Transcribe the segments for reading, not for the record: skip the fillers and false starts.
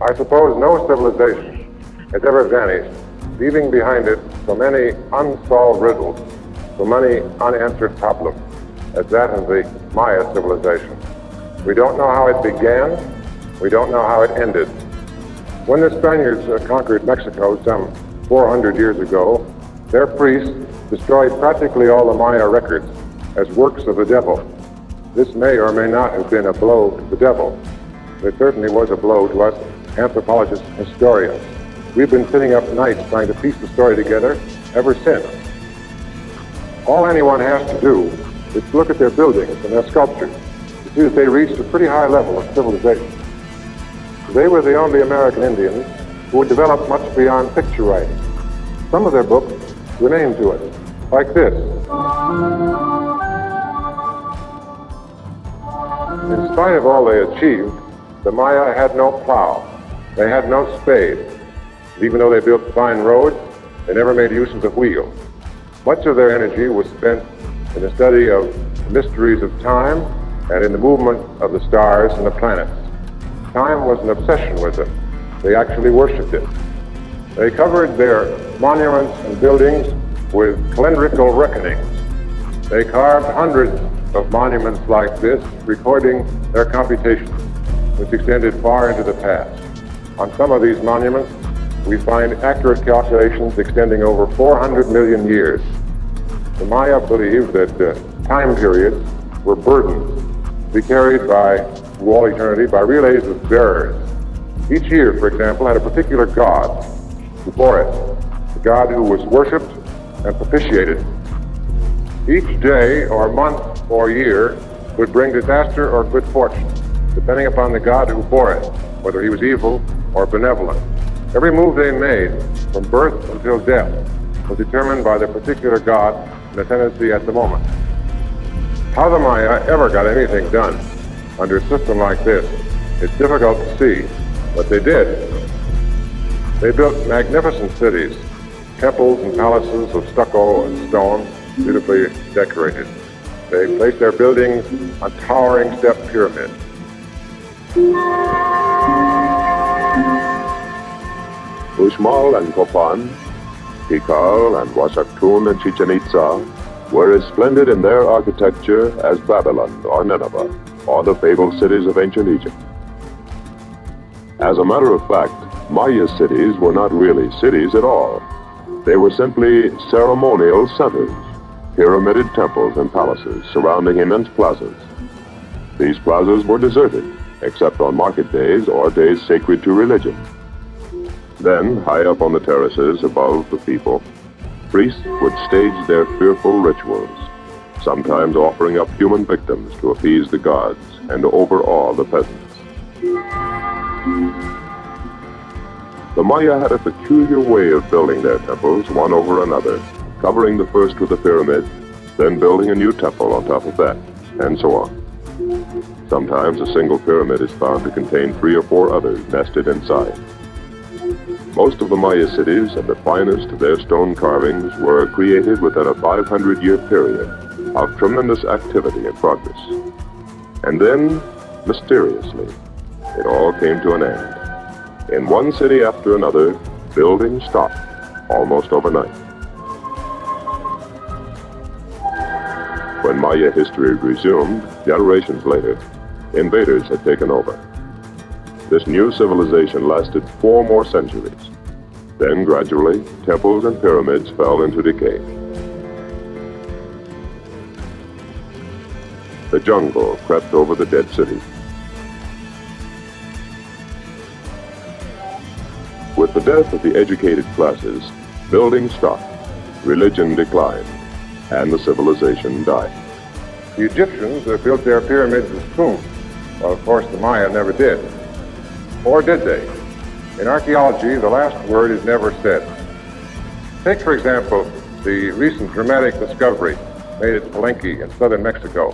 I suppose no civilization has ever vanished, leaving behind it so many unsolved riddles, so many unanswered problems as that of the Maya civilization. We don't know how it began. We don't know how it ended. When the Spaniards conquered Mexico some 400 years ago, their priests destroyed practically all the Maya records as works of the devil. This may or may not have been a blow to the devil. It certainly was a blow to us anthropologists and historians. We've been sitting up nights trying to piece the story together ever since. All anyone has to do is to look at their buildings and their sculptures to see that they reached a pretty high level of civilization. They were the only American Indians who had developed much beyond picture writing. Some of their books were named to it, like this. In spite of all they achieved, the Maya had no plow. They had no spade. Even though they built fine roads, they never made use of the wheel. Much of their energy was spent in the study of the mysteries of time and in the movement of the stars and the planets. Time was an obsession with them. They actually worshipped it. They covered their monuments and buildings with calendrical reckonings. They carved hundreds of monuments like this, recording their computations, which extended far into the past. On some of these monuments, we find accurate calculations extending over 400 million years. The Maya believed that time periods were burdens to be carried by through all eternity by relays of bearers. Each year, for example, had a particular god who bore it, the god who was worshipped and propitiated. Each day or month or year would bring disaster or good fortune, depending upon the god who bore it, whether he was evil or benevolent. Every move they made, from birth until death, was determined by the particular god and the tendency at the moment. How the Maya ever got anything done under a system like this is difficult to see, but they did. They built magnificent cities, temples and palaces of stucco and stone, beautifully decorated. They placed their buildings on towering step pyramids. Uxmal and Copan, Tikal and Washaktun and Chichen Itza were as splendid in their architecture as Babylon or Nineveh, or the fabled cities of ancient Egypt. As a matter of fact, Maya cities were not really cities at all. They were simply ceremonial centers, pyramided temples and palaces surrounding immense plazas. These plazas were deserted, except on market days or days sacred to religion. Then, high up on the terraces above the people, priests would stage their fearful rituals, sometimes offering up human victims to appease the gods and to overawe the peasants. The Maya had a peculiar way of building their temples one over another, covering the first with a pyramid, then building a new temple on top of that, and so on. Sometimes a single pyramid is found to contain 3 or 4 others nested inside. Most of the Maya cities and the finest of their stone carvings were created within a 500-year period of tremendous activity and progress. And then, mysteriously, it all came to an end. In one city after another, building stopped almost overnight. When Maya history resumed, generations later, invaders had taken over. This new civilization lasted 4 more centuries. Then, gradually, temples and pyramids fell into decay. The jungle crept over the dead city. With the death of the educated classes, building stopped, religion declined, and the civilization died. The Egyptians built their pyramids as tombs. Well, of course, the Maya never did. Or did they? In archaeology, the last word is never said. Take, for example, the recent dramatic discovery made at Palenque in southern Mexico.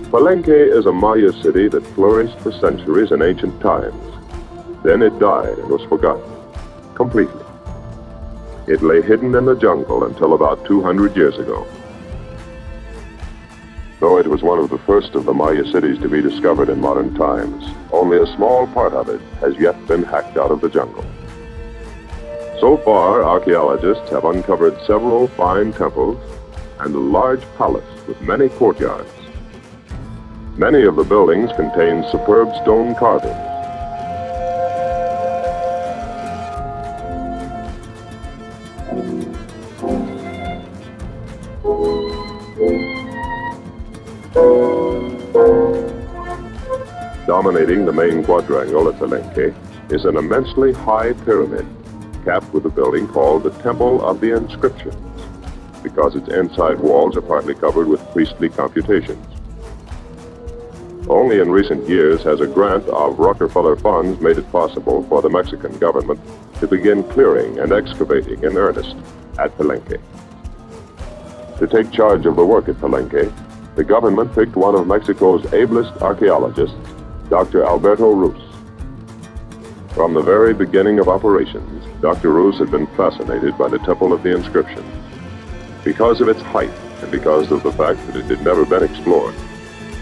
Palenque is a Maya city that flourished for centuries in ancient times. Then it died and was forgotten, completely. It lay hidden in the jungle until about 200 years ago. Though it was one of the first of the Maya cities to be discovered in modern times, only a small part of it has yet been hacked out of the jungle. So far, archaeologists have uncovered several fine temples and a large palace with many courtyards. Many of the buildings contain superb stone carvings. Dominating the main quadrangle at Palenque is an immensely high pyramid, capped with a building called the Temple of the Inscriptions, because its inside walls are partly covered with priestly computations. Only in recent years has a grant of Rockefeller funds made it possible for the Mexican government to begin clearing and excavating in earnest at Palenque. To take charge of the work at Palenque, the government picked one of Mexico's ablest archaeologists, Dr. Alberto Ruz. From the very beginning of operations, Dr. Ruz had been fascinated by the Temple of the Inscriptions. Because of its height and because of the fact that it had never been explored,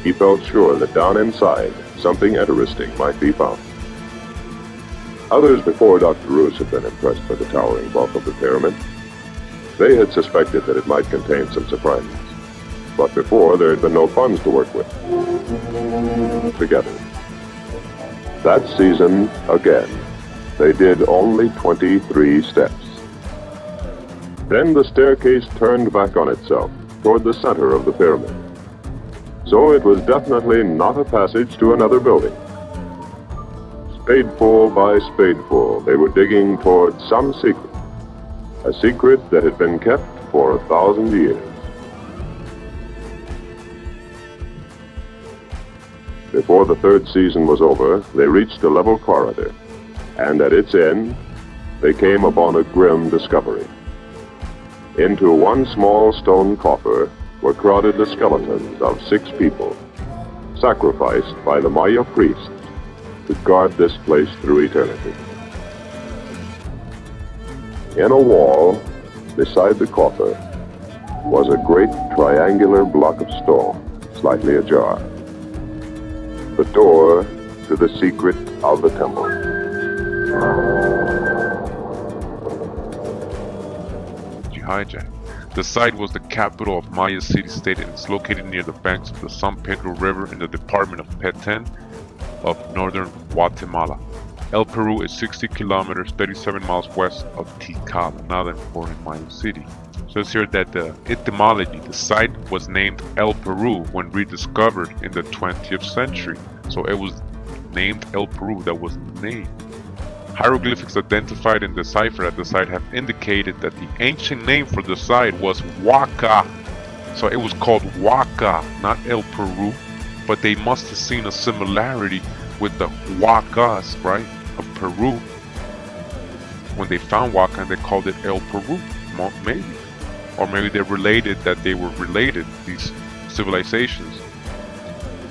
he felt sure that down inside, something interesting might be found. Others before Dr. Ruz had been impressed by the towering bulk of the pyramid. They had suspected that it might contain some surprises. But before, there had been no funds to work with. Together. That season, again, they did only 23 steps. Then the staircase turned back on itself toward the center of the pyramid. So it was definitely not a passage to another building. Spadeful by spadeful, they were digging toward some secret. A secret that had been kept for 1,000 years. Before the third season was over, they reached a level corridor, and at its end, they came upon a grim discovery. Into one small stone coffer were crowded the skeletons of 6 people, sacrificed by the Maya priests to guard this place through eternity. In a wall, beside the coffer, was a great triangular block of stone, slightly ajar. The door to the secret of the temple. Hijack. The site was the capital of Maya city-state and it's located near the banks of the San Pedro River in the department of Petén of northern Guatemala. El Peru is 60 kilometers, 37 miles west of Tikal, another important Maya city. So it's here that the etymology, the site was named El Peru when rediscovered in the 20th century. So it was named El Peru, that was the name. Hieroglyphics identified and deciphered at the site have indicated that the ancient name for the site was Huaca. So it was called Huaca, not El Peru, but they must have seen a similarity with the Huacas, right, of Peru. When they found Huaca and they called it El Peru, maybe. Or maybe they're related, that they were related, these civilizations.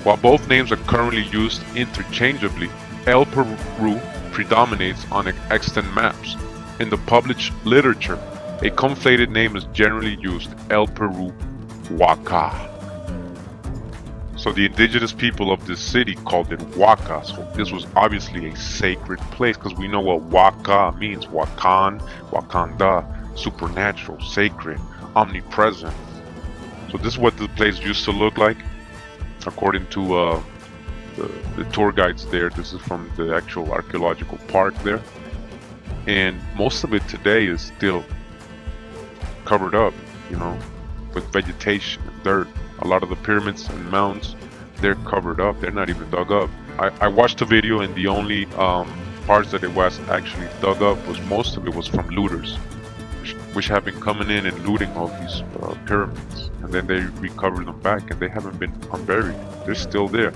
While both names are currently used interchangeably, El Peru predominates on extant maps. In the published literature, a conflated name is generally used, El Peru Huaca. So the indigenous people of this city called it Huaca. So this was obviously a sacred place, because we know what Huaca means. Huacan, Wakanda, supernatural, sacred, omnipresent. So this is what the place used to look like, according to the tour guides there. This is from the actual archaeological park there, and most of it today is still covered up, you know, with vegetation and dirt. A lot of the pyramids and mounds, they're covered up, they're not even dug up. I watched the video, and the only parts that it was actually dug up was, most of it was from looters, which have been coming in and looting all these pyramids, and then they recover them back, and they haven't been unburied. They're still there.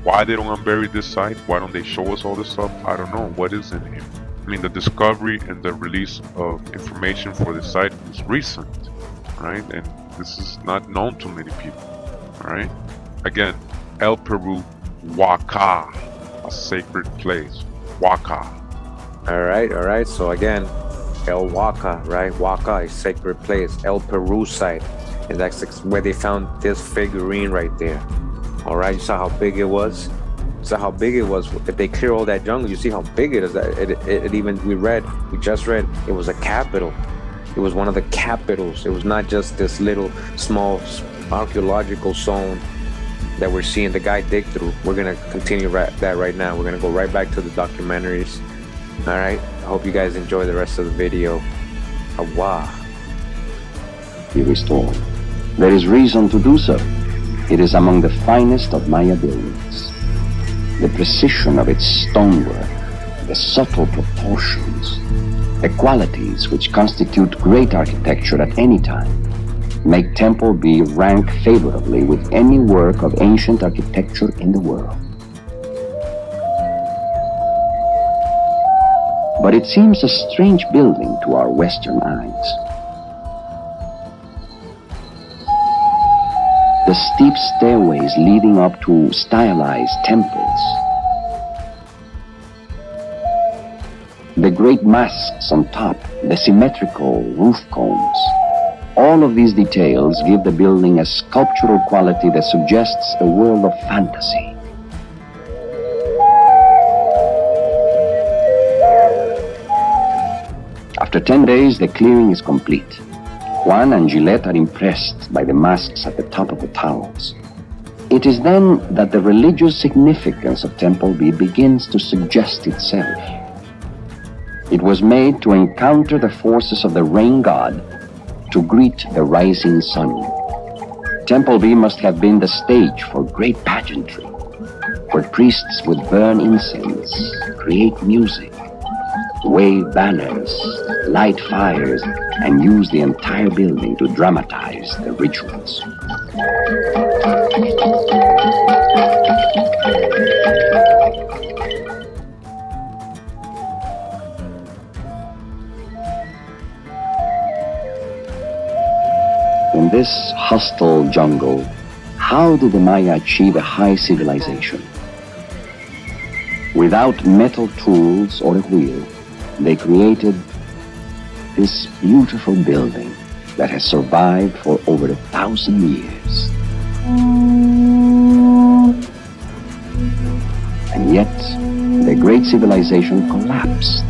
Why they don't unbury this site? Why don't they show us all this stuff? I don't know. What is in here? I mean, the discovery and the release of information for this site is recent, right? And this is not known to many people, all right? Again, El Peru Huaca, a sacred place. Huaca. All right. So again, El Huaca, right? Huaca, a sacred place. El Peru site. And that's where they found this figurine right there. All right, you saw how big it was? You saw how big it was? If they clear all that jungle, you see how big it is. We just read, it was a capital. It was one of the capitals. It was not just this little small archaeological zone that we're seeing the guy dig through. We're going to continue that right now. We're going to go right back to the documentaries. All right. I hope you guys enjoy the rest of the video. Awa. He restored. There is reason to do so. It is among the finest of Maya buildings. The precision of its stonework, the subtle proportions, the qualities which constitute great architecture at any time, make Temple B rank favorably with any work of ancient architecture in the world. But it seems a strange building to our Western eyes. The steep stairways leading up to stylized temples, the great masks on top, the symmetrical roof cones, all of these details give the building a sculptural quality that suggests a world of fantasy. After 10 days, the clearing is complete. Juan and Gillette are impressed by the masks at the top of the towers. It is then that the religious significance of Temple B begins to suggest itself. It was made to encounter the forces of the rain god, to greet the rising sun. Temple B must have been the stage for great pageantry, where priests would burn incense, create music, wave banners, light fires, and use the entire building to dramatize the rituals. In this hostile jungle, how did the Maya achieve a high civilization? Without metal tools or a wheel, they created this beautiful building that has survived for over 1,000 years. And yet, the great civilization collapsed.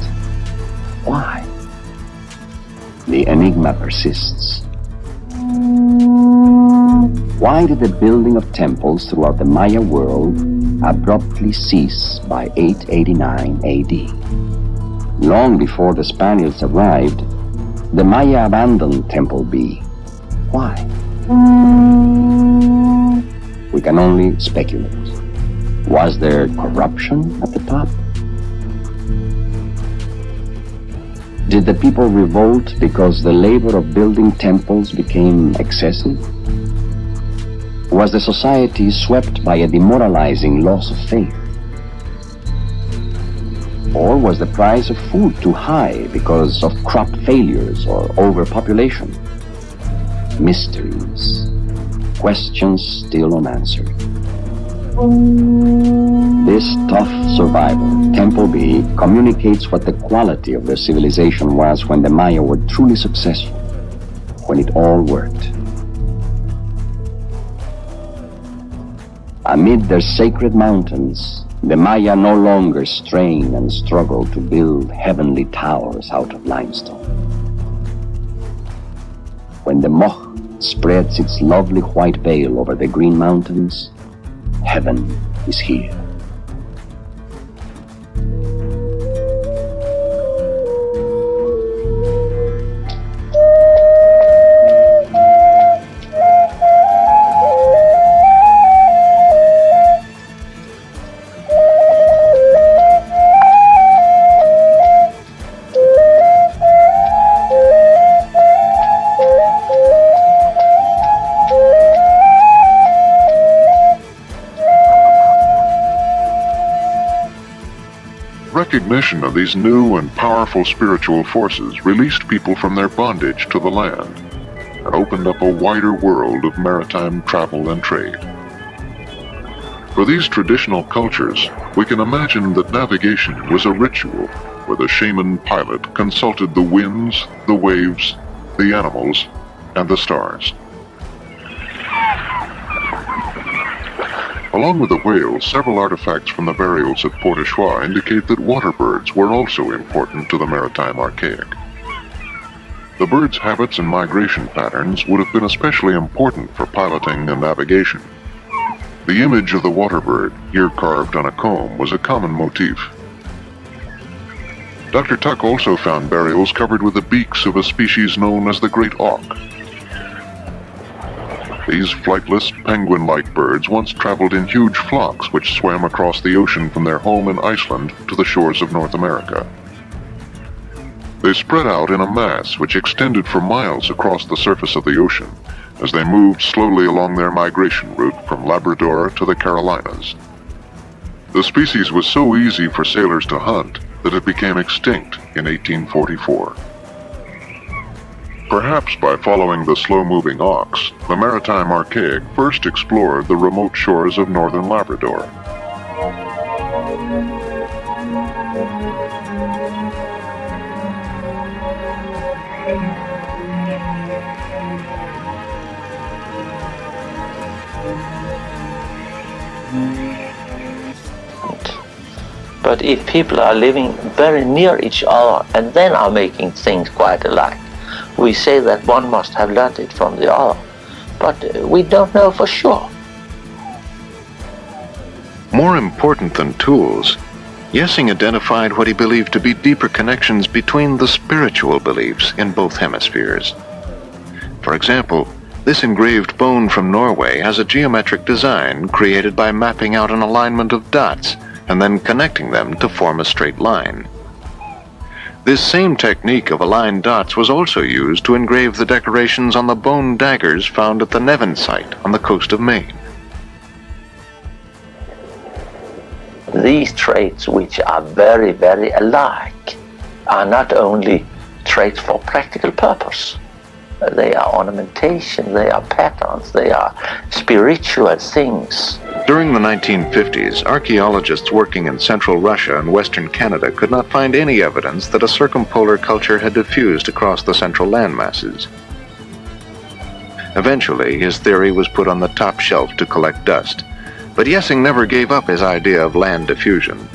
Why? The enigma persists. Why did the building of temples throughout the Maya world abruptly cease by 889 AD? Long before the Spaniards arrived, the Maya abandoned Temple B. Why? We can only speculate. Was there corruption at the top? Did the people revolt because the labor of building temples became excessive? Was the society swept by a demoralizing loss of faith? Or was the price of food too high because of crop failures or overpopulation? Mysteries, questions still unanswered. This tough survival, Temple B, communicates what the quality of their civilization was when the Maya were truly successful, when it all worked. Amid their sacred mountains, the Maya no longer strain and struggle to build heavenly towers out of limestone. When the Moch spreads its lovely white veil over the green mountains, heaven is here. Recognition of these new and powerful spiritual forces released people from their bondage to the land and opened up a wider world of maritime travel and trade. For these traditional cultures, we can imagine that navigation was a ritual where the shaman pilot consulted the winds, the waves, the animals, and the stars. Along with the whales, several artifacts from the burials at Port-au-Choix indicate that water birds were also important to the maritime archaic. The bird's habits and migration patterns would have been especially important for piloting and navigation. The image of the water bird, here carved on a comb, was a common motif. Dr. Tuck also found burials covered with the beaks of a species known as the Great Ark. These flightless, penguin-like birds once traveled in huge flocks which swam across the ocean from their home in Iceland to the shores of North America. They spread out in a mass which extended for miles across the surface of the ocean as they moved slowly along their migration route from Labrador to the Carolinas. The species was so easy for sailors to hunt that it became extinct in 1844. Perhaps by following the slow-moving ox, the maritime archaic first explored the remote shores of northern Labrador. But if people are living very near each other and then are making things quite alike, we say that one must have learned it from the other. But we don't know for sure. More important than tools, Jessing identified what he believed to be deeper connections between the spiritual beliefs in both hemispheres. For example, this engraved bone from Norway has a geometric design created by mapping out an alignment of dots and then connecting them to form a straight line. This same technique of aligned dots was also used to engrave the decorations on the bone daggers found at the Nevin site on the coast of Maine. These traits, which are very, very alike, are not only traits for practical purpose. They are ornamentation, they are patterns, they are spiritual things. During the 1950s, archaeologists working in central Russia and western Canada could not find any evidence that a circumpolar culture had diffused across the central landmasses. Eventually, his theory was put on the top shelf to collect dust, but Jessing never gave up his idea of land diffusion.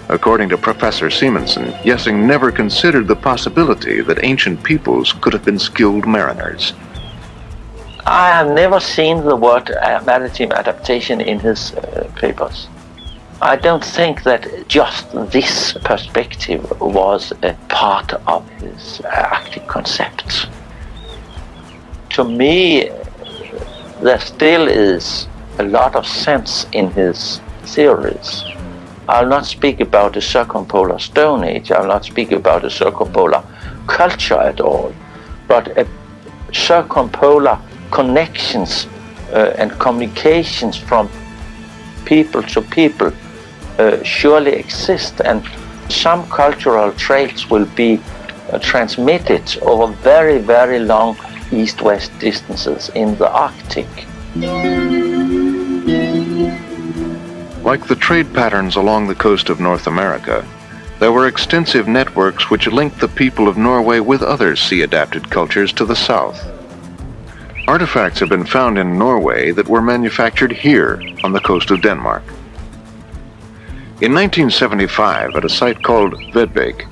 According to Professor Simonsen, Jessing never considered the possibility that ancient peoples could have been skilled mariners. I have never seen the word maritime adaptation in his papers. I don't think that just this perspective was a part of his Arctic concept. To me, there still is a lot of sense in his theories. I'll not speak about the circumpolar Stone Age, I'll not speak about the circumpolar culture at all, but a circumpolar connections and communications from people to people surely exist, and some cultural traits will be transmitted over very, very long east-west distances in the Arctic. Like the trade patterns along the coast of North America, there were extensive networks which linked the people of Norway with other sea-adapted cultures to the south. Artifacts have been found in Norway that were manufactured here on the coast of Denmark. In 1975, at a site called Vedbæk,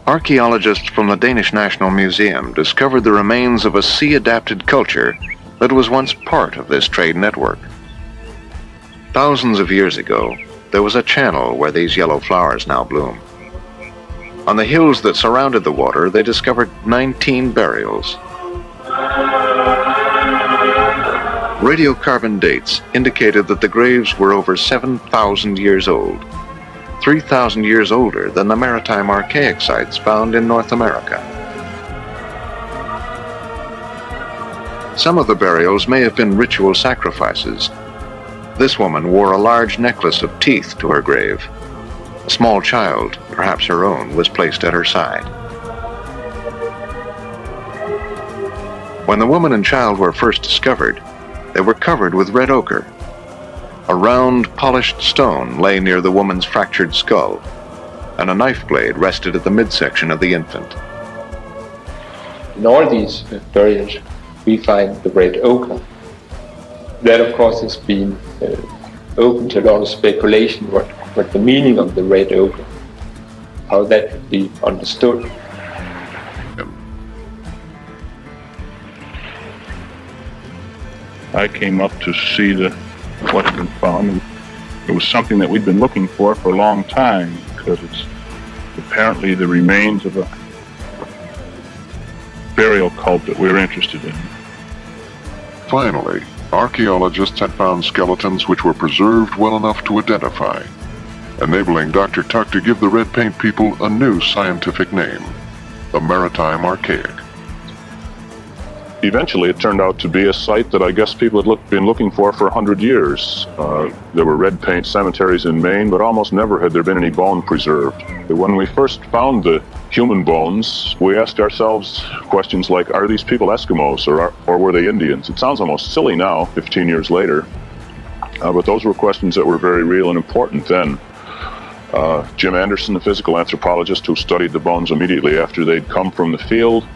archaeologists from the Danish National Museum discovered the remains of a sea-adapted culture that was once part of this trade network. Thousands of years ago, there was a channel where these yellow flowers now bloom. On the hills that surrounded the water, they discovered 19 burials. Radiocarbon dates indicated that the graves were over 7,000 years old, 3,000 years older than the maritime archaic sites found in North America. Some of the burials may have been ritual sacrifices. This woman wore a large necklace of teeth to her grave. A small child, perhaps her own, was placed at her side. When the woman and child were first discovered, they were covered with red ochre. A round, polished stone lay near the woman's fractured skull, and a knife blade rested at the midsection of the infant. In all these burials, we find the red ochre. That, of course, has been open to a lot of speculation what the meaning of the red ochre, how that could be understood. I came up to see what's been found, and it was something that we'd been looking for a long time, because it's apparently the remains of a burial cult that we're interested in. Finally, archaeologists had found skeletons which were preserved well enough to identify, enabling Dr. Tuck to give the red paint people a new scientific name, the Maritime Archaic. Eventually, it turned out to be a site that I guess people had been looking for 100 years. There were red paint cemeteries in Maine, but almost never had there been any bone preserved. When we first found the human bones, we asked ourselves questions like, are these people Eskimos or were they Indians? It sounds almost silly now, 15 years later, but those were questions that were very real and important then. Jim Anderson, the physical anthropologist who studied the bones immediately after they'd come from the field,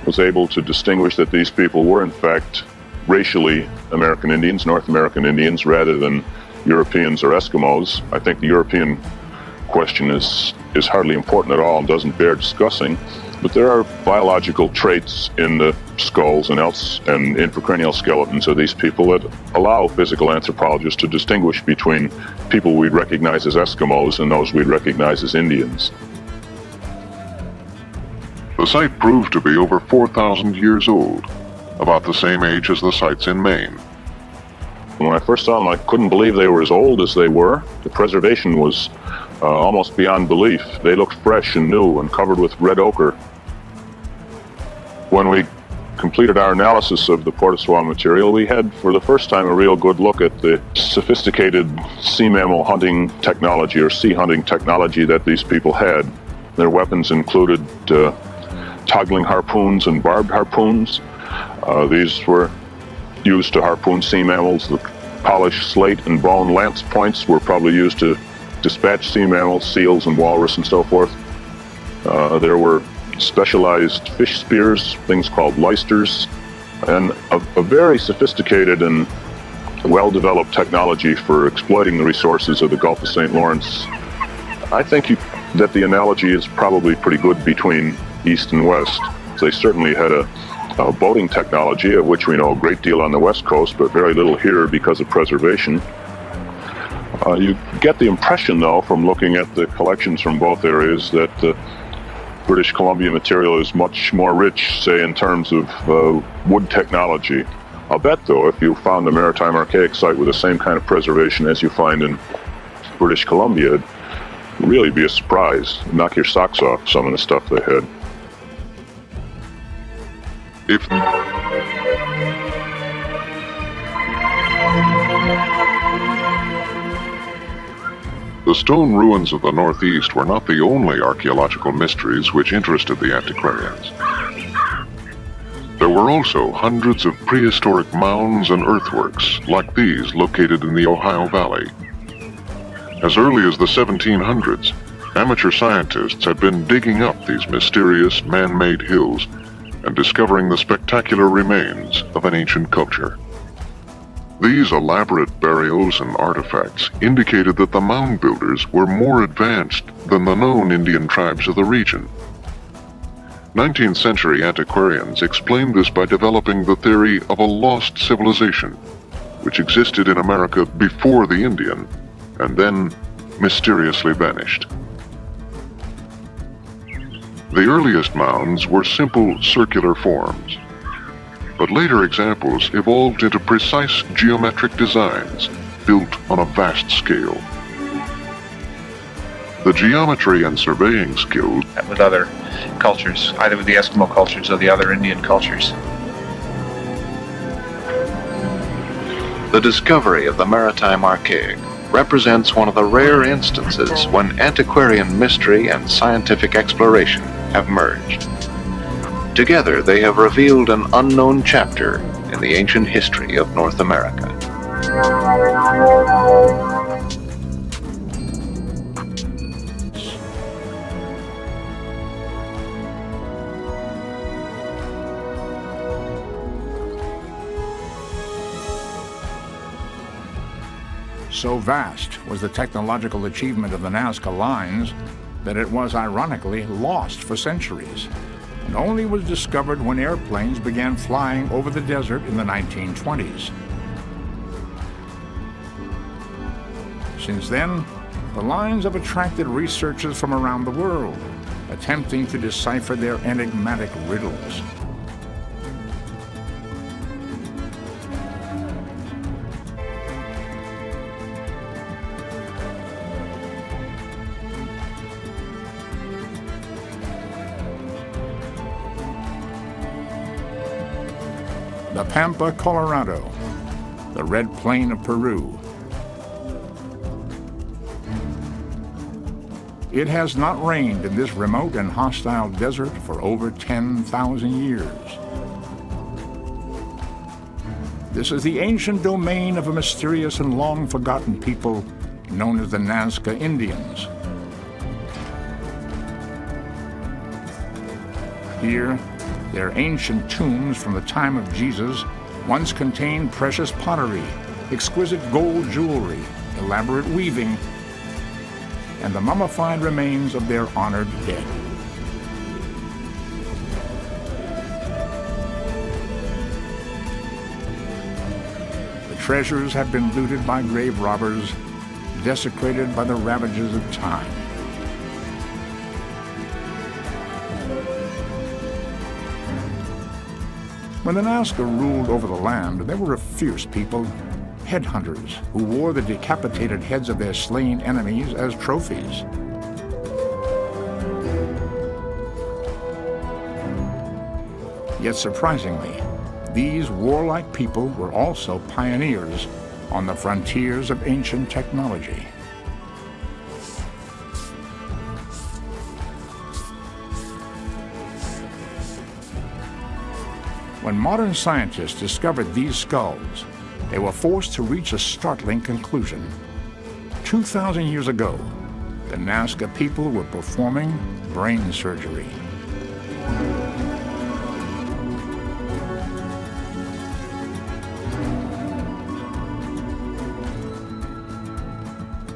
was able to distinguish that these people were in fact racially American Indians, North American Indians, rather than Europeans or Eskimos. I think the European question is hardly important at all and doesn't bear discussing, but there are biological traits in the skulls and intracranial skeletons of these people that allow physical anthropologists to distinguish between people we'd recognize as Eskimos and those we'd recognize as Indians. The site proved to be over 4,000 years old, about the same age as the sites in Maine. When I first saw them, I couldn't believe they were as old as they were. The preservation was almost beyond belief. They looked fresh and new and covered with red ochre. When we completed our analysis of the Portessois material, we had for the first time a real good look at the sophisticated sea mammal hunting technology or sea hunting technology that these people had. Their weapons included toggling harpoons and barbed harpoons. These were used to harpoon sea mammals. The polished slate and bone lance points were probably used to dispatch sea mammals, seals and walrus and so forth. There were specialized fish spears, things called lysters, and a very sophisticated and well-developed technology for exploiting the resources of the Gulf of St. Lawrence. I think that the analogy is probably pretty good between East and West. They certainly had a boating technology, of which we know a great deal on the West Coast, but very little here because of preservation. You get the impression, though, from looking at the collections from both areas, that the British Columbia material is much more rich, say, in terms of wood technology. I'll bet, though, if you found a Maritime Archaic site with the same kind of preservation as you find in British Columbia, it'd really be a surprise. Knock your socks off some of the stuff they had. The stone ruins of the Northeast were not the only archaeological mysteries which interested the antiquarians. There were also hundreds of prehistoric mounds and earthworks like these located in the Ohio Valley. As early as the 1700s, amateur scientists had been digging up these mysterious man-made hills and discovering the spectacular remains of an ancient culture. These elaborate burials and artifacts indicated that the mound builders were more advanced than the known Indian tribes of the region. 19th century antiquarians explained this by developing the theory of a lost civilization, which existed in America before the Indian, and then mysteriously vanished. The earliest mounds were simple circular forms, but later examples evolved into precise geometric designs built on a vast scale. The geometry and surveying skills with other cultures, either with the Eskimo cultures or the other Indian cultures. The discovery of the Maritime Archaic represents one of the rare instances when antiquarian mystery and scientific exploration have merged. Together, they have revealed an unknown chapter in the ancient history of North America. So vast was the technological achievement of the Nazca Lines that it was ironically lost for centuries, and only was discovered when airplanes began flying over the desert in the 1920s. Since then, the lines have attracted researchers from around the world, attempting to decipher their enigmatic riddles. The Pampa, Colorado, the Red Plain of Peru. It has not rained in this remote and hostile desert for over 10,000 years. This is the ancient domain of a mysterious and long-forgotten people known as the Nazca Indians. Here, their ancient tombs from the time of Jesus once contained precious pottery, exquisite gold jewelry, elaborate weaving, and the mummified remains of their honored dead. The treasures have been looted by grave robbers, desecrated by the ravages of time. When the Nazca ruled over the land, they were a fierce people, headhunters who wore the decapitated heads of their slain enemies as trophies. Yet surprisingly, these warlike people were also pioneers on the frontiers of ancient technology. When modern scientists discovered these skulls, they were forced to reach a startling conclusion. 2,000 years ago, the Nazca people were performing brain surgery.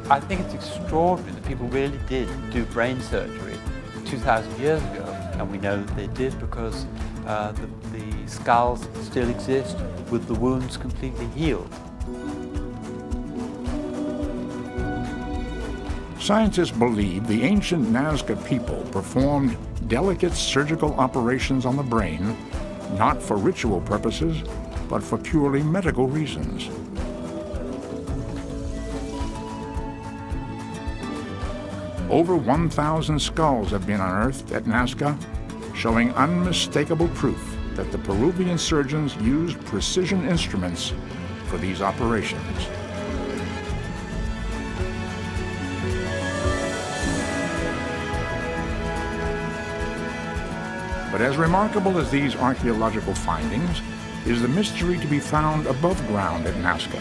I think it's extraordinary that people really did do brain surgery 2,000 years ago, and we know that they did because the skulls still exist with the wounds completely healed. Scientists believe the ancient Nazca people performed delicate surgical operations on the brain, not for ritual purposes, but for purely medical reasons. Over 1,000 skulls have been unearthed at Nazca, showing unmistakable proof that the Peruvian surgeons used precision instruments for these operations. But as remarkable as these archaeological findings is the mystery to be found above ground at Nazca.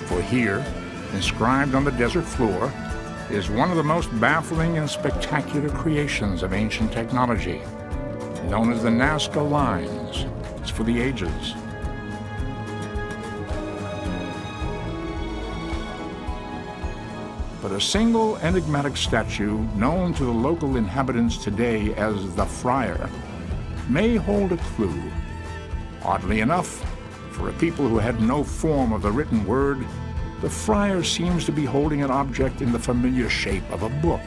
For here, inscribed on the desert floor, is one of the most baffling and spectacular creations of ancient technology, known as the Nazca Lines. It's for the ages. But a single enigmatic statue known to the local inhabitants today as the Friar may hold a clue. Oddly enough, for a people who had no form of the written word, the friar seems to be holding an object in the familiar shape of a book,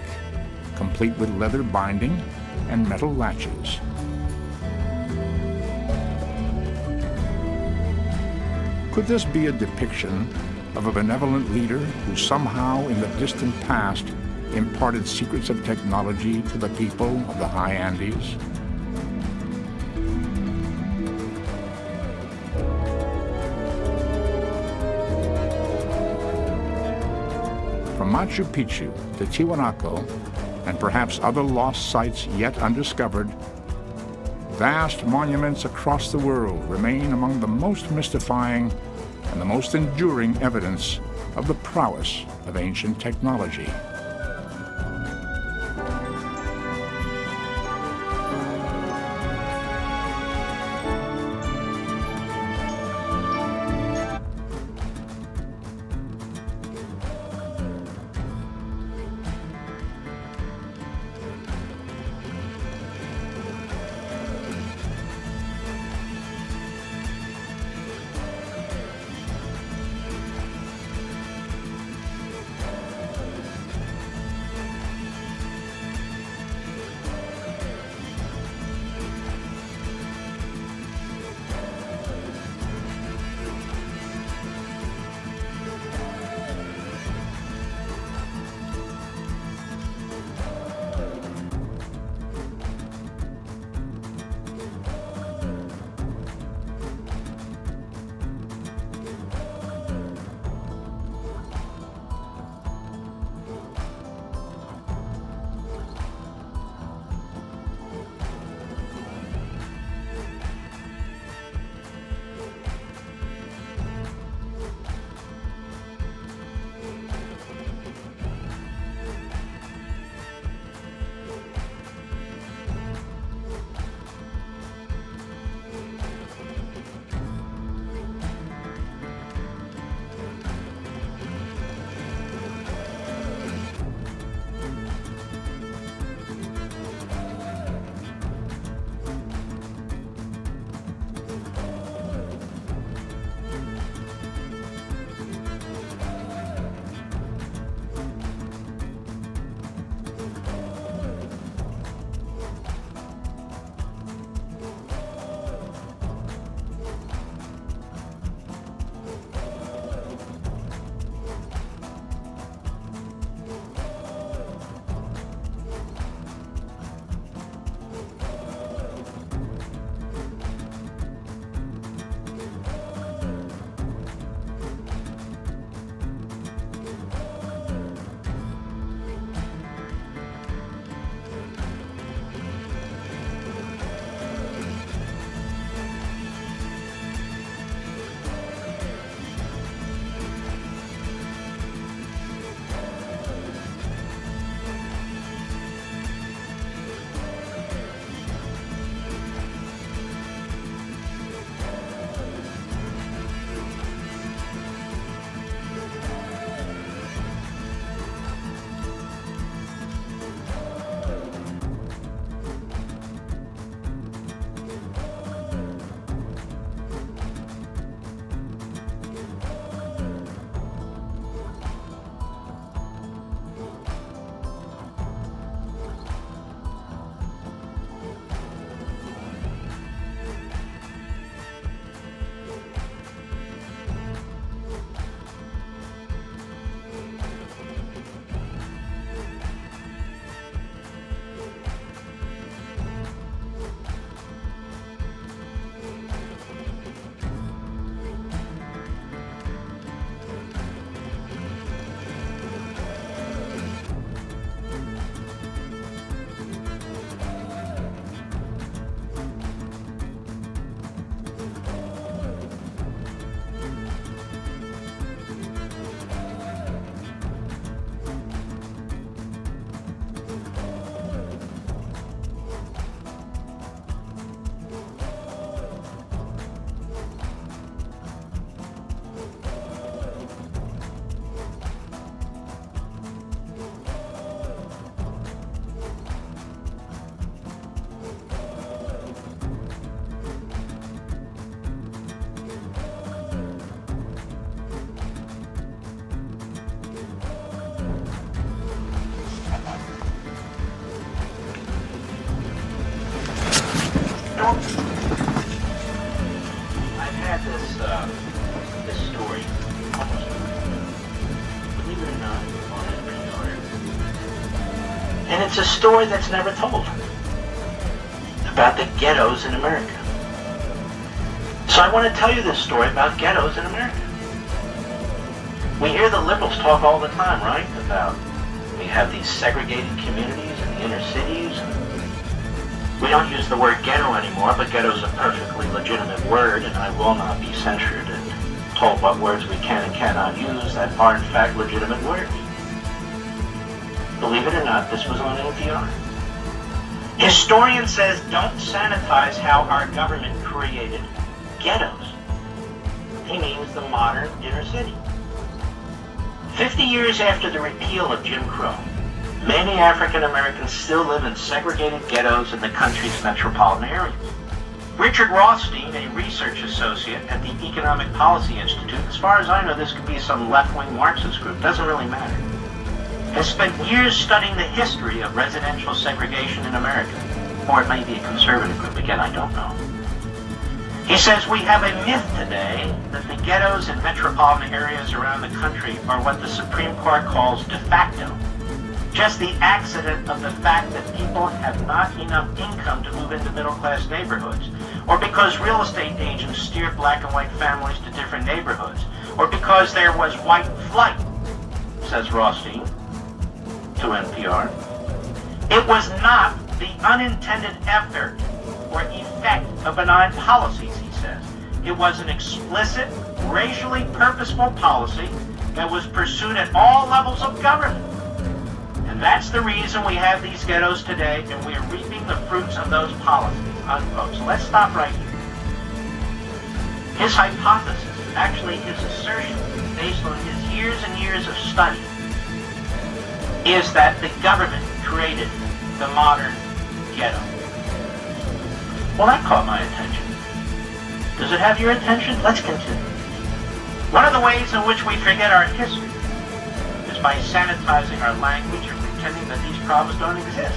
complete with leather binding and metal latches. Could this be a depiction of a benevolent leader who somehow in the distant past imparted secrets of technology to the people of the high Andes? From Machu Picchu to Tiwanaku, and perhaps other lost sites yet undiscovered, vast monuments across the world remain among the most mystifying and the most enduring evidence of the prowess of ancient technology. had this story, believe it or not, on NPR. And it's a story that's never told about the ghettos in America. So I want to tell you this story about ghettos in America. We hear the liberals talk all the time, right? About we have these segregated communities in the inner cities. We don't use the word ghetto anymore, but ghetto is a perfectly legitimate word, and I will not be censured and told what words we can and cannot use that are in fact legitimate words. Believe it or not, this was on NPR. Historian says don't sanitize how our government created ghettos. He means the modern inner city. 50 years after the repeal of Jim Crow, many African Americans still live in segregated ghettos in the country's metropolitan areas. Richard Rothstein, a research associate at the Economic Policy Institute, as far as I know this could be some left-wing Marxist group, doesn't really matter, has spent years studying the history of residential segregation in America. Or it may be a conservative group, again, I don't know. He says we have a myth today that the ghettos in metropolitan areas around the country are what the Supreme Court calls de facto. Just the accident of the fact that people have not enough income to move into middle-class neighborhoods, or because real estate agents steered black and white families to different neighborhoods, or because there was white flight, says Rothstein to NPR. It was not the unintended effort or effect of benign policies, he says. It was an explicit, racially purposeful policy that was pursued at all levels of government. And that's the reason we have these ghettos today, and we are reaping the fruits of those policies, unquote. So let's stop right here. His hypothesis, actually his assertion, based on his years and years of study, is that the government created the modern ghetto. Well, that caught my attention. Does it have your attention? Let's continue. One of the ways in which we forget our history is by sanitizing our language and pretending that these problems don't exist.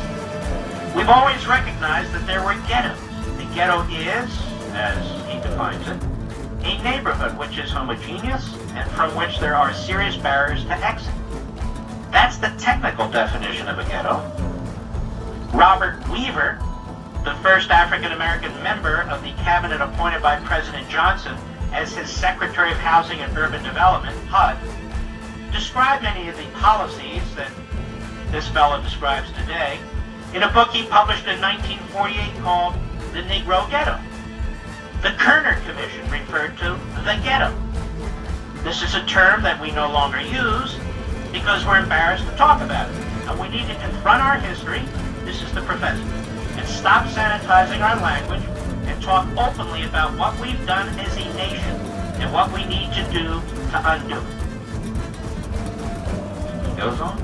We've always recognized that there were ghettos. The ghetto is, as he defines it, a neighborhood which is homogeneous and from which there are serious barriers to exit. That's the technical definition of a ghetto. Robert Weaver, the first African-American member of the cabinet appointed by President Johnson as his Secretary of Housing and Urban Development, HUD, described many of the policies that this fellow describes today in a book he published in 1948 called The Negro Ghetto. The Kerner Commission referred to the ghetto. This is a term that we no longer use because we're embarrassed to talk about it. And we need to confront our history, this is the professor, and stop sanitizing our language and talk openly about what we've done as a nation and what we need to do to undo it. He goes on.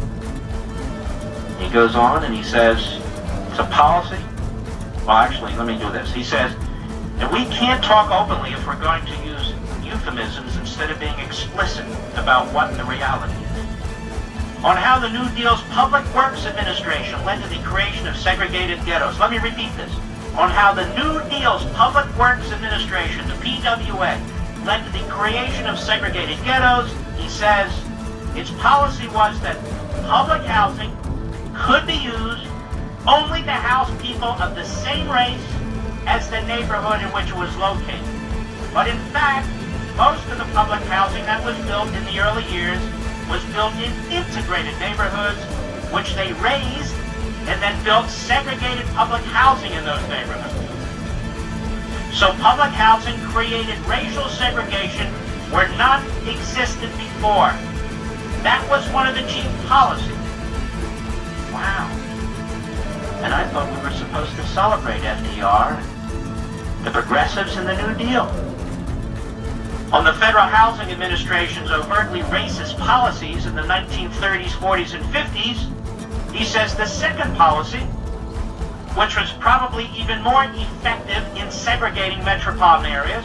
He goes on and he says, it's a policy. Well, actually, let me do this. He says, and we can't talk openly if we're going to use euphemisms instead of being explicit about what the reality is. On how the New Deal's Public Works Administration led to the creation of segregated ghettos. Let me repeat this. On how the New Deal's Public Works Administration, the PWA, led to the creation of segregated ghettos, he says, its policy was that public housing could be used only to house people of the same race as the neighborhood in which it was located. But in fact, most of the public housing that was built in the early years was built in integrated neighborhoods, which they raised and then built segregated public housing in those neighborhoods. So public housing created racial segregation where none existed before. That was one of the chief policies. Wow. And I thought we were supposed to celebrate FDR, the progressives, and the New Deal. On the Federal Housing Administration's overtly racist policies in the 1930s, 40s, and 50s, he says the second policy, which was probably even more effective in segregating metropolitan areas,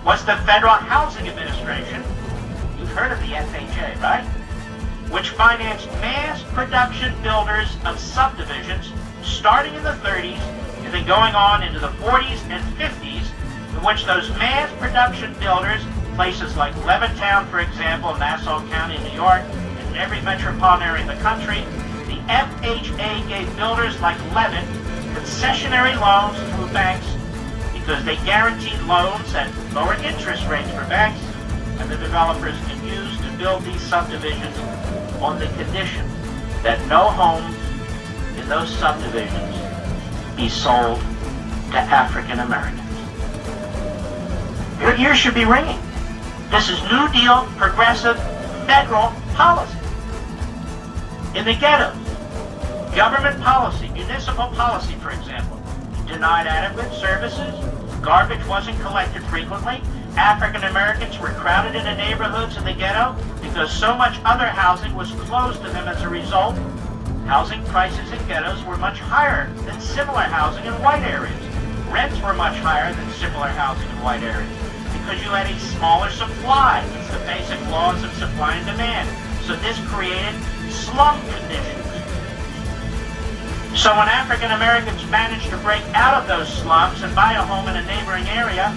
was the Federal Housing Administration. You've heard of the FHA, right? Which financed mass production builders of subdivisions starting in the 30s and then going on into the 40s and 50s in which those mass production builders, places like Levittown, for example, Nassau County, New York, and every metropolitan area in the country, the FHA gave builders like Levitt concessionary loans through banks because they guaranteed loans at lower interest rates for banks, and the developers can use to build these subdivisions on the condition that no homes in those subdivisions be sold to African Americans. Your ears should be ringing. This is New Deal, progressive, federal policy. In the ghettos, government policy, municipal policy, for example, denied adequate services, garbage wasn't collected frequently, African Americans were crowded into neighborhoods in the ghetto because so much other housing was closed to them as a result. Housing prices in ghettos were much higher than similar housing in white areas. Rents were much higher than similar housing in white areas because you had a smaller supply. It's the basic laws of supply and demand. So this created slum conditions. So when African Americans managed to break out of those slums and buy a home in a neighboring area,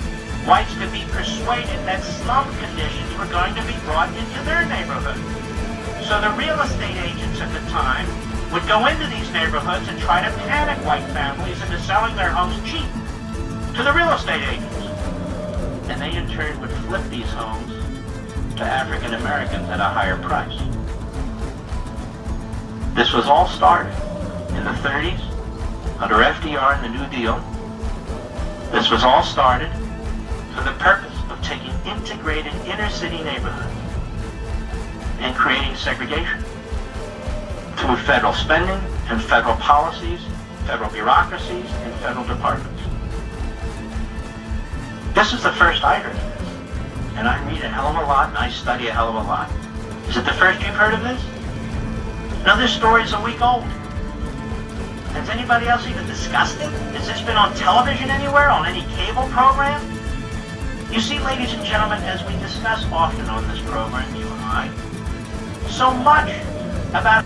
whites could be persuaded that slum conditions were going to be brought into their neighborhood. So the real estate agents at the time would go into these neighborhoods and try to panic white families into selling their homes cheap to the real estate agents. And they in turn would flip these homes to African Americans at a higher price. This was all started in the 30s under FDR and the New Deal. This was all started for the purpose of taking integrated inner city neighborhoods and creating segregation through federal spending and federal policies, federal bureaucracies, and federal departments. This is the first I heard of this, and I read a hell of a lot and I study a hell of a lot. Is it the first you've heard of this? No, this story's a week old. Has anybody else even discussed it? Has this been on television anywhere, on any cable program? You see, ladies and gentlemen, as we discuss often on this program, you and I, so much about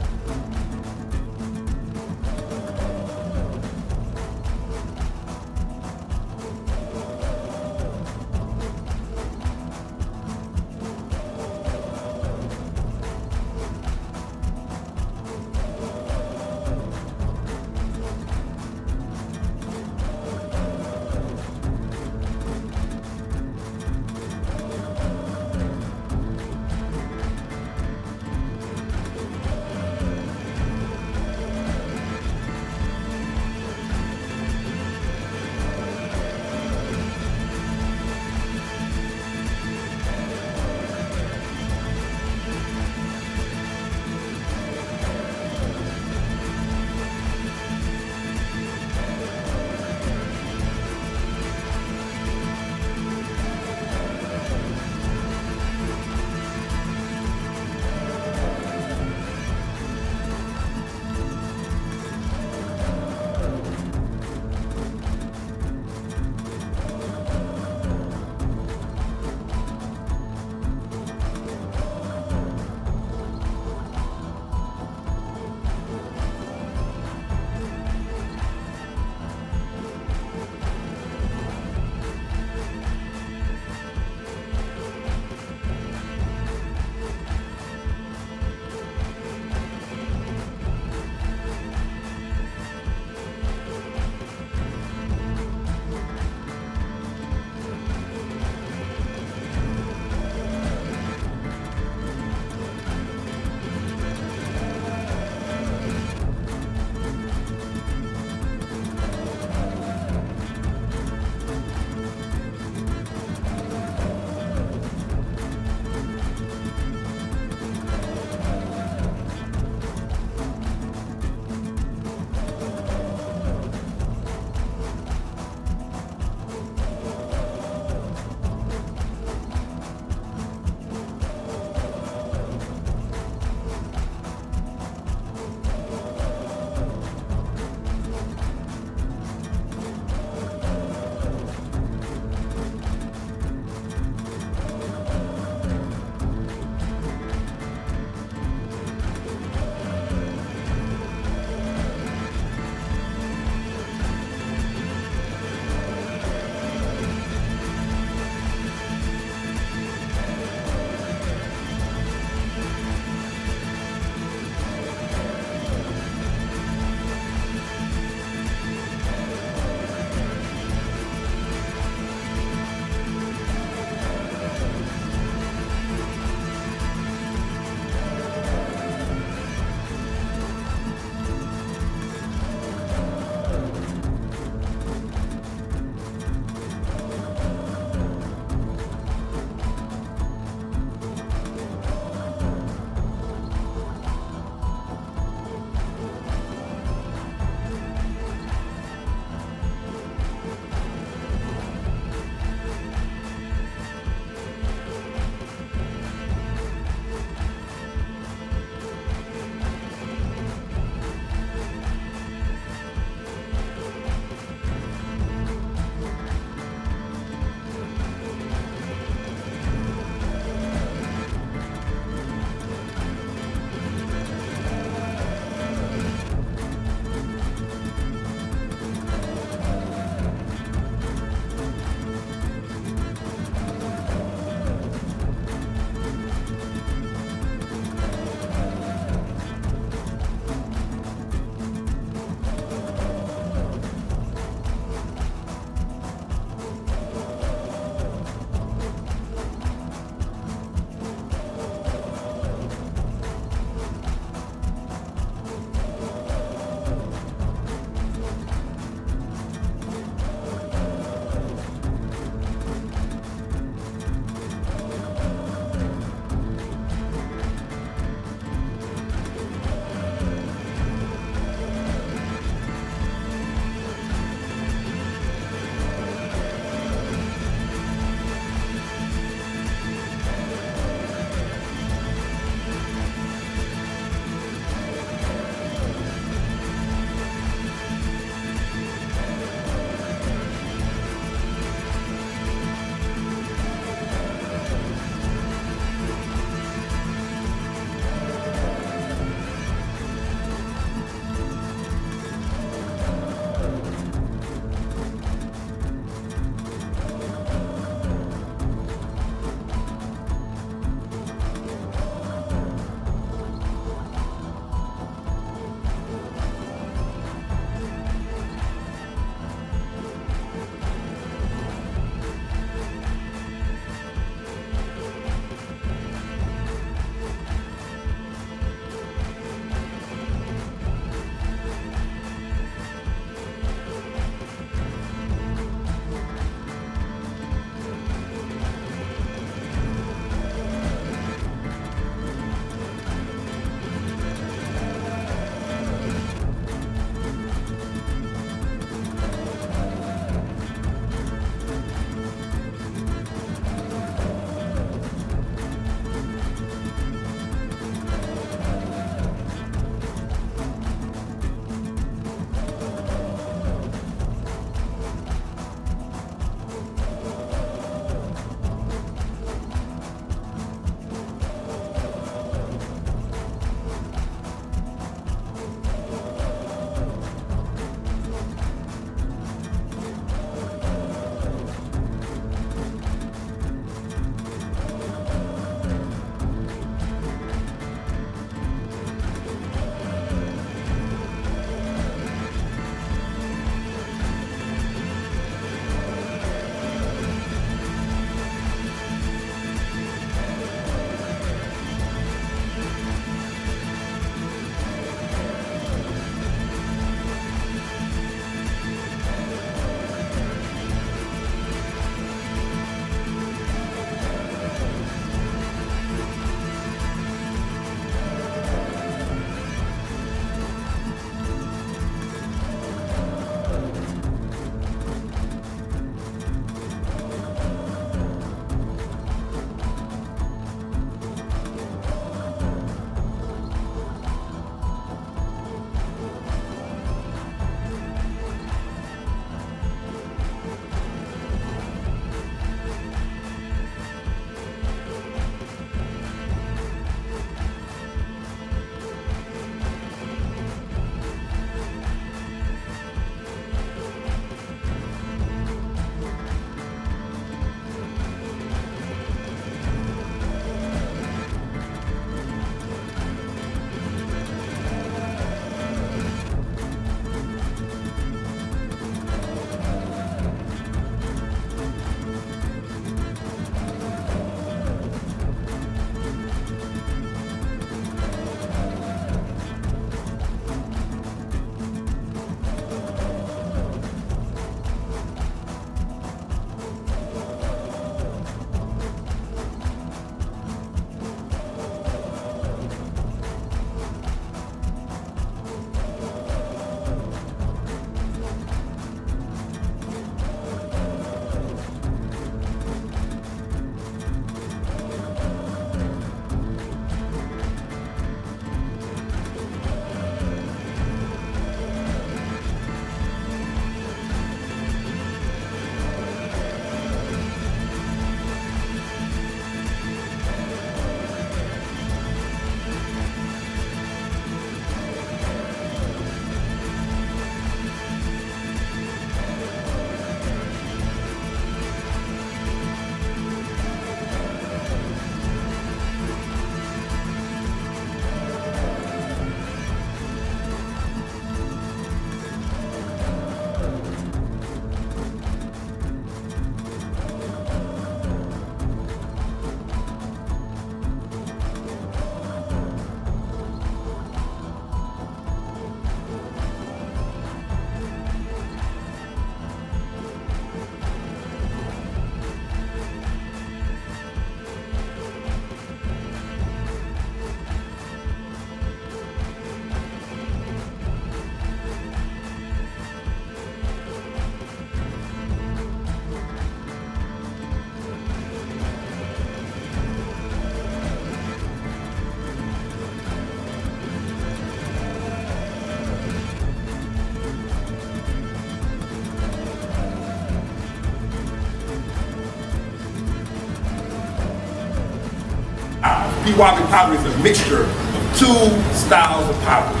Pewabi pottery is a mixture of two styles of pottery.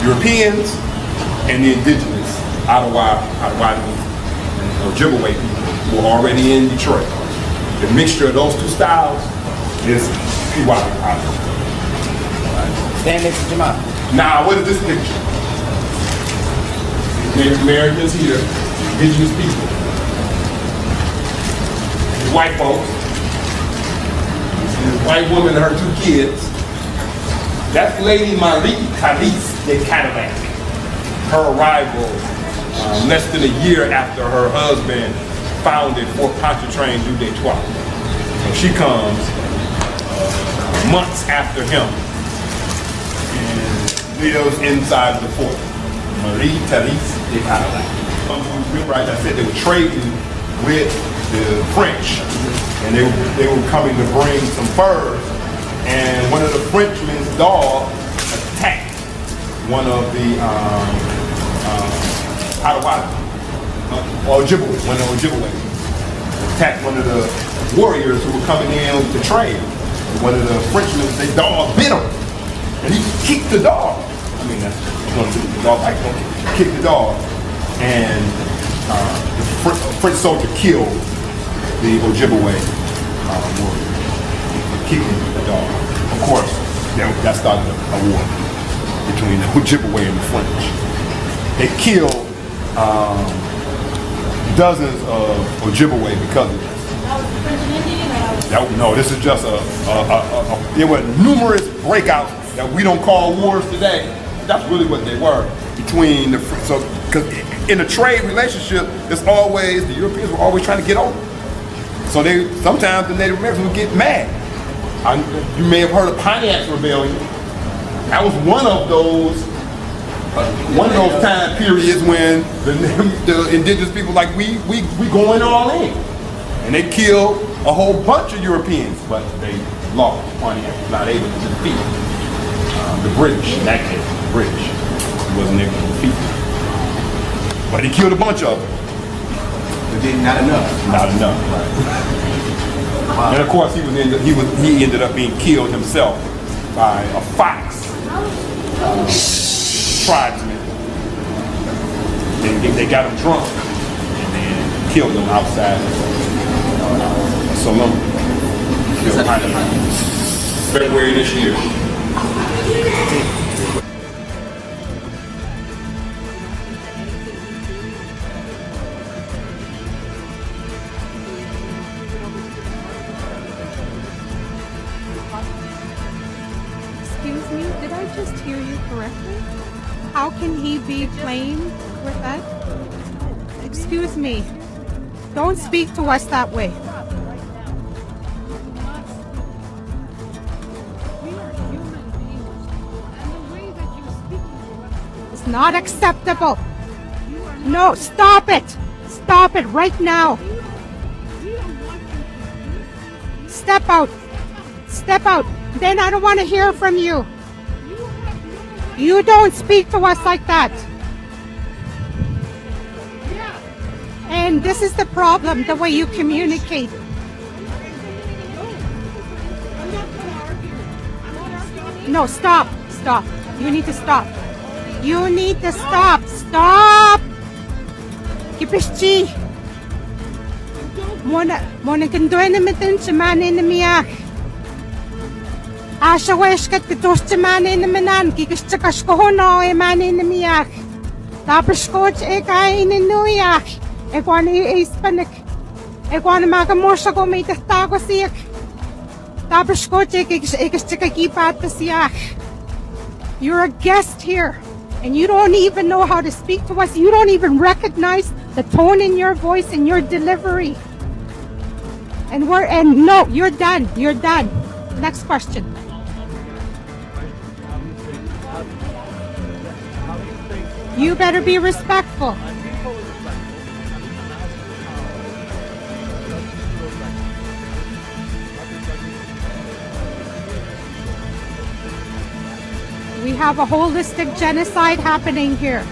Europeans and the indigenous Ottawa and Ojibwe people who are already in Detroit. The mixture of those two styles is Pewabi pottery. Stand next to Jamal. Now, what is this picture? Native Americans here, indigenous people. White folks. This white woman and her two kids. That's Lady Marie Calise de Cadillac. Her arrival less than a year after her husband founded Fort Pontchartrain du Detroit. So she comes months after him and lives inside the fort. Marie Calise de Cadillac. Remember, I said they were trading with the French, and they were coming to bring some furs, and one of the Frenchmen's dogs attacked one of the Ojibwe, one of the Ojibwe. Attacked one of the warriors who were coming in to trade. One of the Frenchmen, their dog bit him, and he kicked the dog. I mean, that's going to do the dog like going to kick the dog, and the French soldier killed the Ojibwe warrior, kicking the dog. Of course, that started a war between the Ojibwe and the French. They killed dozens of Ojibwe because of this. No, this is just there were numerous breakouts that we don't call wars today. That's really what they were between the, so, because in a trade relationship, it's always, the Europeans were always trying to get over. So sometimes the Native Americans would get mad. You may have heard of Pontiac Rebellion. That was one of those time periods when the indigenous people like we going all in, and they killed a whole bunch of Europeans, but they lost. Pontiac was not able to defeat the British. In that case, the British, he wasn't able to defeat them, but he killed a bunch of them. But then not enough. Not enough, right? Wow. And of course, he ended up being killed himself by a fox tribesman. They got him drunk and then killed him outside a saloon. February this year. Excuse me, did I just hear you correctly? How can he be playing with that? Excuse me. Don't speak to us that way. It's not acceptable. No, stop it. Stop it right now. Step out. Step out. Then I don't want to hear from you. You don't speak to us like that. And this is the problem, the way you communicate. No, stop. Stop. You need to stop. You need to stop. Stop. Kipishi. Mona kandoina mitin chamane na miyak. Asha weshkat kitos chamane na minan kikishchakash kohono e mane na miyak. Tapos coach e kain nuyak. E kwan e spanik. E kwan magamosha ko may tago siyak. Tapos coach e kikishchakakipat siyak. You're a guest here. And you don't even know how to speak to us. You don't even recognize the tone in your voice and your delivery. And no, you're done. You're done. Next question. You better be respectful. We have a holistic genocide happening here.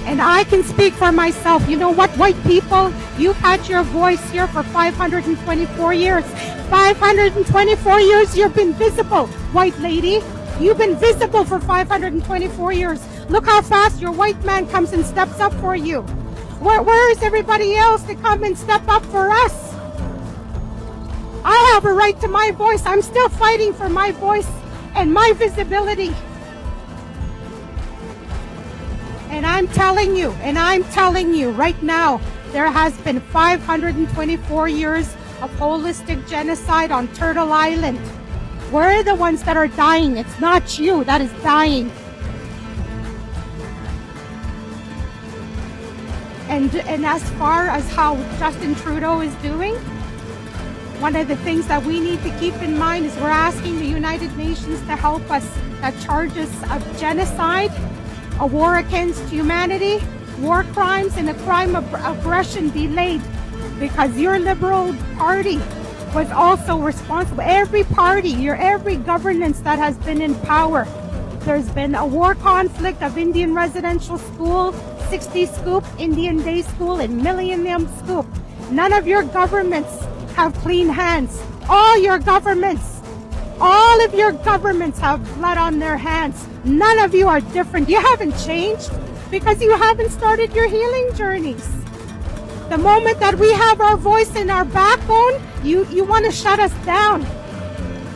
And I can speak for myself. You know what, white people? You've had your voice here for 524 years. 524 years you've been visible, white lady. You've been visible for 524 years. Look how fast your white man comes and steps up for you. Where is everybody else to come and step up for us? I have a right to my voice. I'm still fighting for my voice and my visibility. And I'm telling you right now, there has been 524 years of holistic genocide on Turtle Island. We're the ones that are dying. It's not you that is dying. And as far as how Justin Trudeau is doing, one of the things that we need to keep in mind is we're asking the United Nations to help us. That charges of genocide, a war against humanity, war crimes, and a crime of aggression be laid, because your Liberal Party was also responsible. Every party, every governance that has been in power, there's been a war conflict of Indian Residential School, 60 Scoop, Indian Day School, and Millennium Scoop. None of your governments have clean hands. All of your governments have blood on their hands. None of you are different. You haven't changed because you haven't started your healing journeys. The moment that we have our voice and our backbone, you want to shut us down.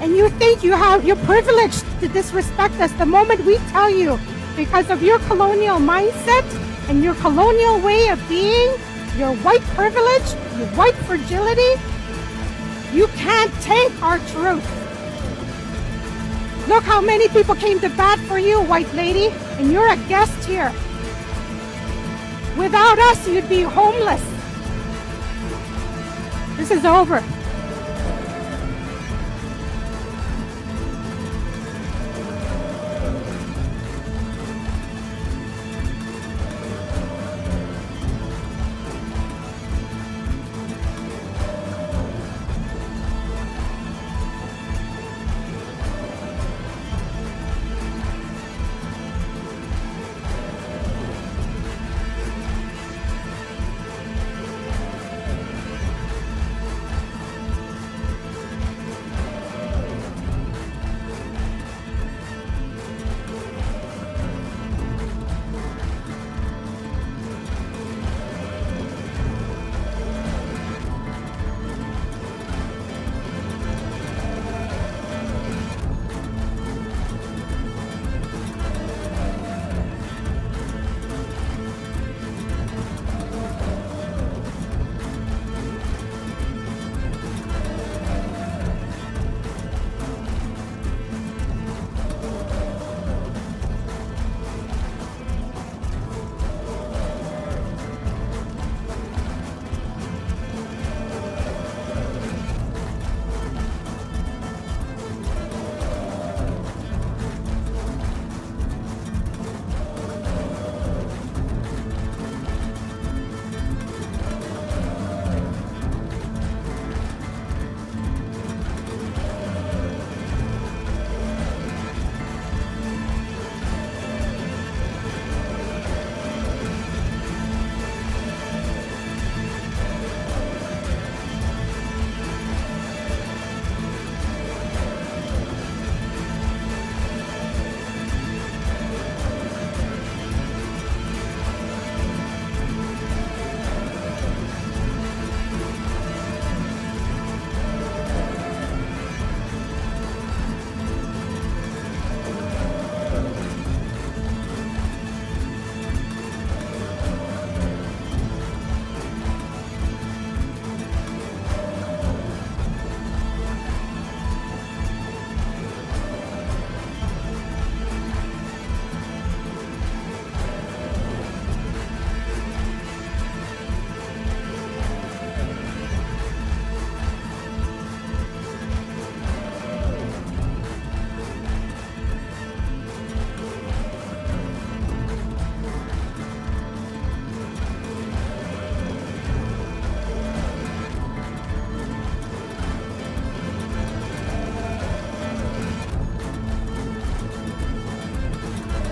And you think you're privileged to disrespect us. The moment we tell you, because of your colonial mindset and your colonial way of being, your white privilege, your white fragility, you can't take our truth. Look how many people came to bat for you, white lady, and you're a guest here. Without us, you'd be homeless. This is over.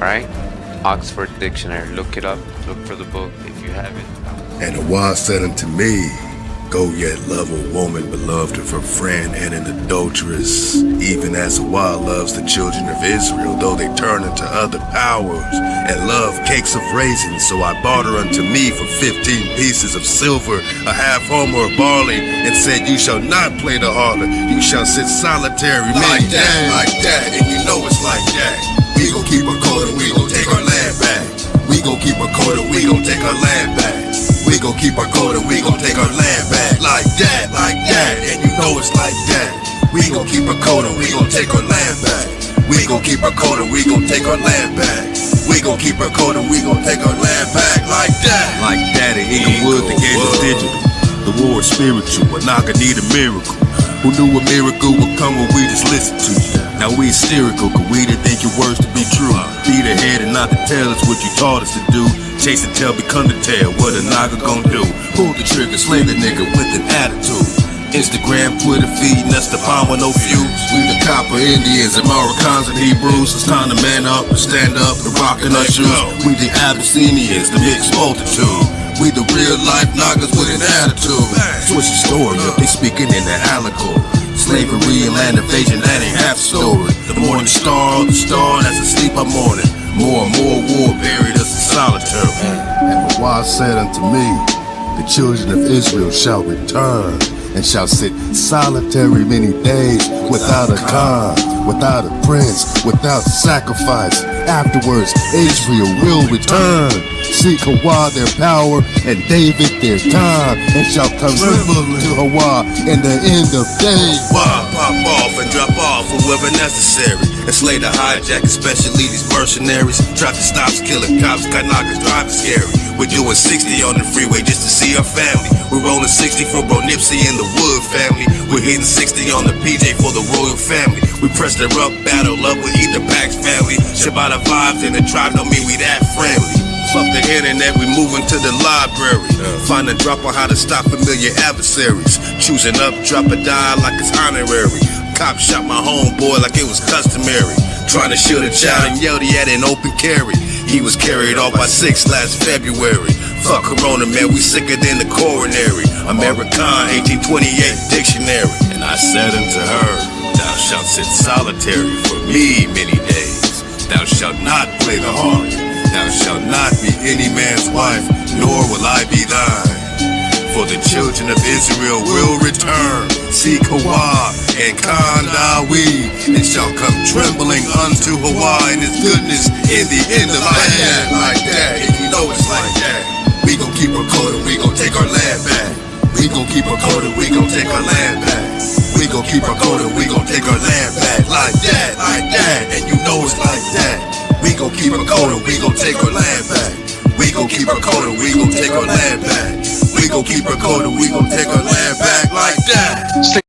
Alright? Oxford Dictionary. Look it up. Look for the book if you have it. And Hawa said unto me, Go yet love a woman beloved of her friend and an adulteress, even as Hawa loves the children of Israel, though they turn unto other powers, and love cakes of raisins. So I bought her unto me for 15 pieces of silver, a half homer of barley, and said, You shall not play the harlot, you shall sit solitary. Like that, and you know it's like that. We gon' keep her cold and we gon' take our land back. We gon' keep her cold and we gon' take our land back. We gon' keep her cold and we gon' take our land back. Like that, and you know it's like that. We gon' keep her cold and we gon' take our land back. We gon' keep her cold and we gon' take our land back. We gon' keep her cold and we gon' take our land back. Like that in Inglewood, they gave us digital. The war is spiritual, but Nazca need a miracle. Who knew a miracle would come when we just listened to you? Now we hysterical, cause we didn't think your words to be true. Be the head and not the tail is what you taught us to do. Chase the tail, become the tail, what a Nazca gon' do? Pull the trigger, slay the nigga with an attitude. Instagram, Twitter, feeding us the bomb with no views. We the copper Indians and Moroccans and Hebrews. It's time to man up and stand up and rock in our shoes. We the Abyssinians, the mixed multitude. We the real life Nazcas with an attitude. Switch the story up, they speaking in the allegory. Slavery and land invasion, that ain't half story. The morning star, the star that's asleep I'm mourning. More and more war buried us in solitary. And Hawa said unto me, The children of Israel shall return, and shall sit solitary many days, without a Khan, without a prince, without sacrifice. Afterwards, Israel will return, seek Hawa their power, and David their time, and shall come to Hawa in the end of days. Pop off and drop off whoever necessary, and slay the hijack, especially these mercenaries. Traffic stops, killing cops, got Nazcas driving scary. We're doing 60 on the freeway just to see our family. We're rolling 60 for Bro Nipsey and the Wood family. We're hitting 60 on the PJ for the royal family. We press their up, battle up with Ether Pack's family. Shabbat vibes in the tribe don't mean we that friendly. Fuck the internet, we moving to the library. Find a drop on how to stop familiar adversaries. Choosing up, drop a die like it's honorary. Cop shot my homeboy like it was customary. Trying to shield a child and yelled he had an open carry. He was carried off by 6 last February. Fuck Corona, man, we sicker than the coronary. American 1828 dictionary. And I said unto her, Thou shalt sit solitary for me many days. Thou shalt not play the harlot. Thou shalt not be any man's wife, nor will I be thine. For the children of Israel will return, seek Hawa and Kandawi, and shall come trembling unto Hawa and his goodness in the end of land. Like that, and you know it's like that. We gon' keep her cold and we gon' take our land back. We gon' keep her cold and we gon' take our land back. We gon' keep her cold and we gon' take our land back. Like that, and you know it's like that. We gon' keep her cold and we gon' take our land back. We gon' keep her cold and we gon' take our land back. We gon' keep her cold and we gon' take our land back like that.